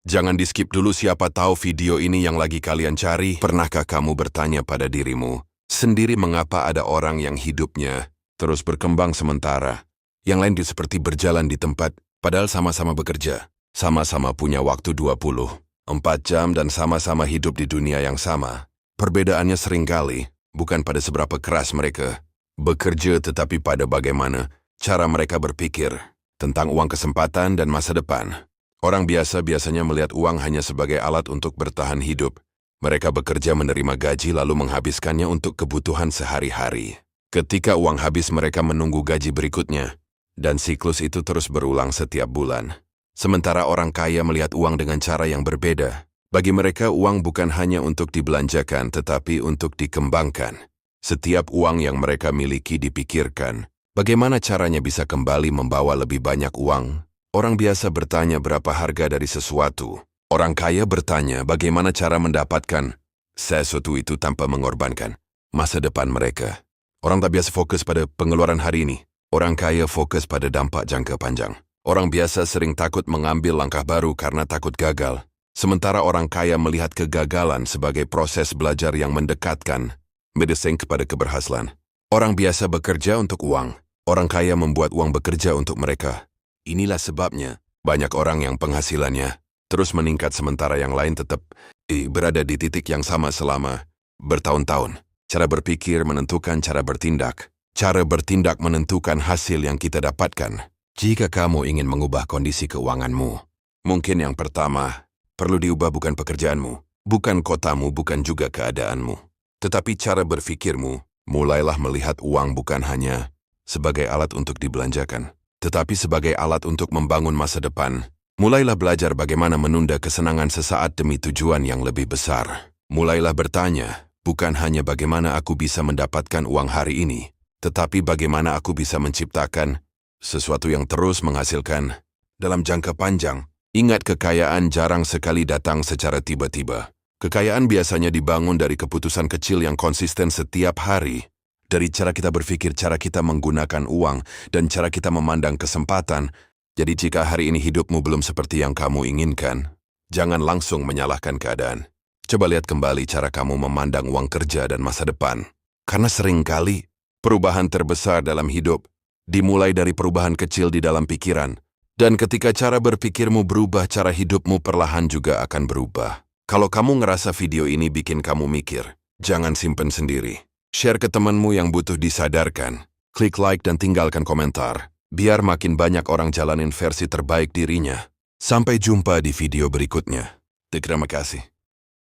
Jangan di-skip dulu, siapa tahu video ini yang lagi kalian cari. Pernahkah kamu bertanya pada dirimu sendiri mengapa ada orang yang hidupnya terus berkembang sementara yang lain seperti berjalan di tempat, padahal sama-sama bekerja, sama-sama punya waktu 24 jam dan sama-sama hidup di dunia yang sama. Perbedaannya seringkali bukan pada seberapa keras mereka bekerja, tetapi pada bagaimana cara mereka berpikir tentang uang, kesempatan, dan masa depan. Orang biasa biasanya melihat uang hanya sebagai alat untuk bertahan hidup. Mereka bekerja, menerima gaji, lalu menghabiskannya untuk kebutuhan sehari-hari. Ketika uang habis, mereka menunggu gaji berikutnya. Dan siklus itu terus berulang setiap bulan. Sementara orang kaya melihat uang dengan cara yang berbeda. Bagi mereka, uang bukan hanya untuk dibelanjakan, tetapi untuk dikembangkan. Setiap uang yang mereka miliki dipikirkan, bagaimana caranya bisa kembali membawa lebih banyak uang. Orang biasa bertanya berapa harga dari sesuatu. Orang kaya bertanya bagaimana cara mendapatkan sesuatu itu tanpa mengorbankan masa depan mereka. Orang tak biasa fokus pada pengeluaran hari ini. Orang kaya fokus pada dampak jangka panjang. Orang biasa sering takut mengambil langkah baru karena takut gagal. Sementara orang kaya melihat kegagalan sebagai proses belajar yang mendekatkan medicine kepada keberhasilan. Orang biasa bekerja untuk uang. Orang kaya membuat uang bekerja untuk mereka. Inilah sebabnya banyak orang yang penghasilannya terus meningkat sementara yang lain tetap berada di titik yang sama selama bertahun-tahun. Cara berpikir menentukan cara bertindak. Cara bertindak menentukan hasil yang kita dapatkan. Jika kamu ingin mengubah kondisi keuanganmu, mungkin yang pertama, perlu diubah bukan pekerjaanmu, bukan kotamu, bukan juga keadaanmu, tetapi cara berpikirmu. Mulailah melihat uang bukan hanya sebagai alat untuk dibelanjakan, tetapi sebagai alat untuk membangun masa depan. Mulailah belajar bagaimana menunda kesenangan sesaat demi tujuan yang lebih besar. Mulailah bertanya, bukan hanya bagaimana aku bisa mendapatkan uang hari ini, tetapi bagaimana aku bisa menciptakan sesuatu yang terus menghasilkan dalam jangka panjang. Ingat, kekayaan jarang sekali datang secara tiba-tiba. Kekayaan biasanya dibangun dari keputusan kecil yang konsisten setiap hari. Dari cara kita berpikir, cara kita menggunakan uang, dan cara kita memandang kesempatan. Jadi jika hari ini hidupmu belum seperti yang kamu inginkan, jangan langsung menyalahkan keadaan. Coba lihat kembali cara kamu memandang uang, kerja, dan masa depan. Karena seringkali perubahan terbesar dalam hidup dimulai dari perubahan kecil di dalam pikiran. Dan ketika cara berpikirmu berubah, cara hidupmu perlahan juga akan berubah. Kalau kamu ngerasa video ini bikin kamu mikir, jangan simpen sendiri. Share ke temanmu yang butuh disadarkan. Klik like dan tinggalkan komentar, biar makin banyak orang jalanin versi terbaik dirinya. Sampai jumpa di video berikutnya. Terima kasih.